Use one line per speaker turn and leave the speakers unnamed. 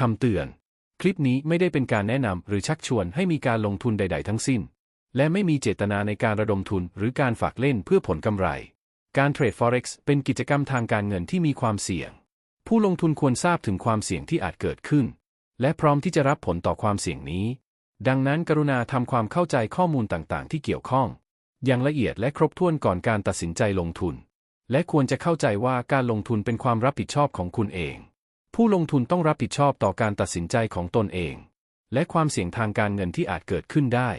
คำเตือนคลิปนี้ไม่ได้เป็นการแนะนำหรือชักชวนให้มีการลงทุนใดๆทั้งสิ้นและไม่มีเจตนาในการระดมทุนหรือการฝากเล่นเพื่อผลกำไรการเทรด Forex เป็นกิจกรรมทางการเงินที่มีความเสี่ยงผู้ลงทุนควรทราบถึงความเสี่ยงที่อาจเกิดขึ้นและพร้อมที่จะรับผลต่อความเสี่ยงนี้ดังนั้นกรุณาทำความเข้าใจข้อมูลต่างๆที่เกี่ยวข้องอย่างละเอียดและครบถ้วนก่อนการตัดสินใจลงทุนและควรจะเข้าใจว่าการลงทุนเป็นความรับผิดชอบของคุณเองผู้ลงทุนต้องรับผิดชอบต่อการตัดสินใจของตนเองและความเสี่ยงทางการเงินที่อาจเกิดขึ้นได้